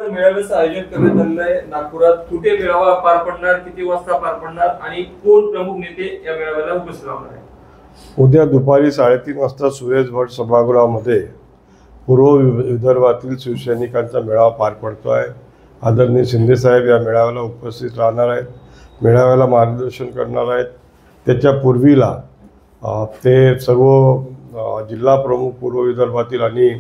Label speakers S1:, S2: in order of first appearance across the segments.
S1: मेळाव्याचं आयोजन करण्यात आलेलं आहे नागपुरात. कुठे मेळावा पार पडणार, किती वाजता पार पडणार आणि कोण प्रमुख नेते या मेळाव्याला उपस्थित राहणार आहे?
S2: उद्या दुपारी 3:30 वाजता सुरेश भट सभागृहामध्ये पूर्व विदर्भातील शिवसैनिकांचा मेळावा पार पडतो आहे. आदरणीय शिंदे साहेब या मेळाव्याला उपस्थित राहणार आहेत, मेळाव्याला मार्गदर्शन करणार आहेत. त्याच्या पूर्वीला ते सर्व जिल्हा प्रमुख पूर्व विदर्भातील आणि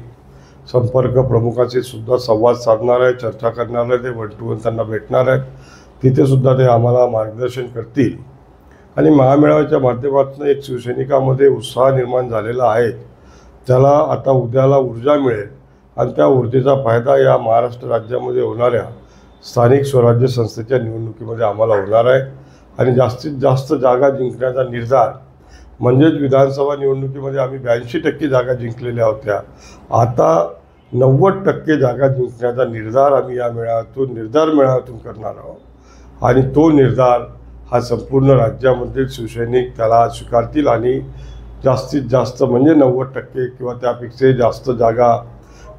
S2: संपर्क प्रमुखांशी सुद्धा संवाद साधणार आहे, चर्चा करणार आहे. ते वन टू वन त्यांना भेटणार आहेत, तिथे सुद्धा ते आम्हाला मार्गदर्शन करतील. आणि महामेळाव्याच्या माध्यमातून एक शिवसैनिकामध्ये उत्साह निर्माण झालेला आहे. त्याला आता उद्याला ऊर्जा मिळेल आणि त्या ऊर्जेचा फायदा या महाराष्ट्र राज्यामध्ये होणाऱ्या स्थानिक स्वराज्य संस्थेच्या निवडणुकीमध्ये आम्हाला होणार आहे. आणि जास्तीत जास्त जागा जिंकण्याचा निर्धार म्हणजेच विधानसभा निवडणुकीमध्ये आम्ही 82% जागा जिंकलेल्या होत्या. आता 90% जागा जिंकण्याचा निर्धार आम्ही या मेळाव्यातून करणार आहोत. आणि तो निर्धार हा संपूर्ण राज्यामधील शिवसैनिक त्याला स्वीकारतील आणि जास्तीत जास्त म्हणजे 90% किंवा त्यापेक्षाही जास्त जागा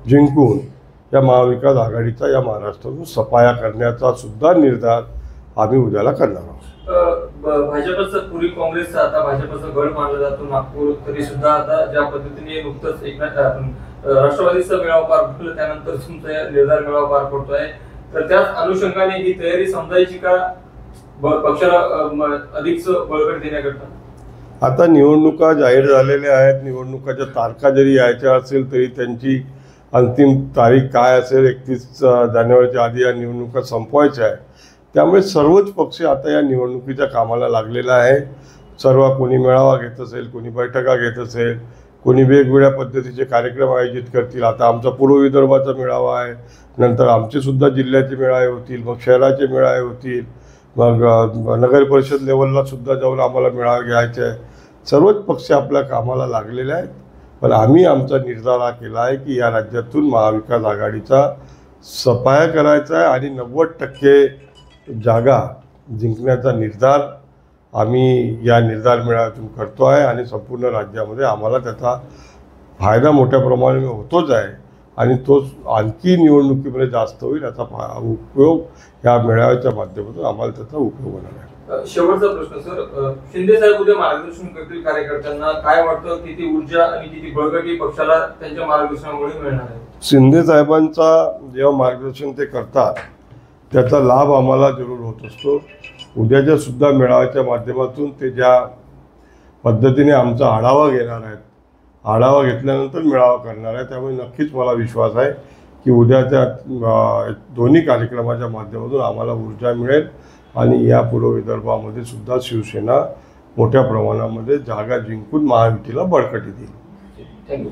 S2: जिंकून या महाविकास आघाडीचा या महाराष्ट्रातून सफाया करण्याचा सुद्धा निर्धार आम्ही उद्याला करणार आहोत.
S1: भाजपचं पूर्वी काँग्रेसचा आता भाजपचा गड मानला जातो नागपूर, तरी सुद्धा आता ज्या पद्धतीने नुकतंच राष्ट्रवादीचा मेळावा पार पडला त्यानंतर तुमचा निर्धार मेळावा पार पडतोय, तर त्याच अनुषंगाने ही तयारी समजायची का पक्षाला अधिक बळकट देण्याकरता?
S2: आता निवडणुका जाहीर झालेल्या आहेत. निवडणुकाच्या तारखा जरी यायच्या असेल तरी त्यांची अंतिम तारीख काय असेल 31 जानेवारीच्या आधी या निवडणुका संपवायच्या आहे. त्यामुळे सर्वच पक्ष आता या निवडणुकीच्या कामाला लागलेला आहे. सर्व कोणी मेळावा घेत असेल, कोणी बैठका घेत असेल, कोणी वेगवेगळ्या पद्धतीचे कार्यक्रम आयोजित करतील. आता आमचा पूर्व विदर्भाचा मेळावा आहे, नंतर आमचे सुद्धा जिल्ह्याचे मेळावे होतील, मग शहराचे मेळावे होतील, मग नगर परिषद लेवलला सुद्धा जाऊन आम्हाला मेळावा घ्यायचे आहे. सर्वच पक्ष आपल्या कामाला लागलेले आहेत. पण आम्ही आमचा निर्धार हा केला आहे की या राज्यातून महाविकास आघाडीचा सफाया करायचा आहे आणि 90% जागा जिंकण्याचा निर्धार आम्ही या निर्धार मेळाव्यातून करतो आहे. आणि संपूर्ण राज्यामध्ये आम्हाला त्याचा फायदा मोठ्या प्रमाणात होतोच आहे आणि तो आणखी निवडणुकीमध्ये जास्त होईल. याचा उपयोग या मेळाव्याच्या माध्यमातून आम्हाला त्याचा उपयोग होणार आहे.
S1: शेवटचा प्रश्न सर, शिंदे साहेब उद्या मार्गदर्शन करतील कार्यकर्त्यांना, काय वाटतं किती ऊर्जा आणि किती बळकटी पक्षाला त्यांच्या मार्गदर्शनामुळे मिळणार आहे?
S2: शिंदे साहेबांचा जेव्हा मार्गदर्शन ते करतात त्याचा लाभ आम्हाला जरूर होत असतो. उद्याच्या सुद्धा मेळाव्याच्या माध्यमातून ते ज्या पद्धतीने आमचा आढावा घेणार आहेत, आढावा घेतल्यानंतर मेळावा करणार आहे. त्यामुळे नक्कीच मला विश्वास आहे की उद्याच्या दोन्ही कार्यक्रमाच्या माध्यमातून आम्हाला ऊर्जा मिळेल आणि या पूर्व विदर्भामध्ये सुद्धा शिवसेना मोठ्या प्रमाणामध्ये जागा जिंकून महायुतीला बळकटी देईल.
S1: थँक्यू.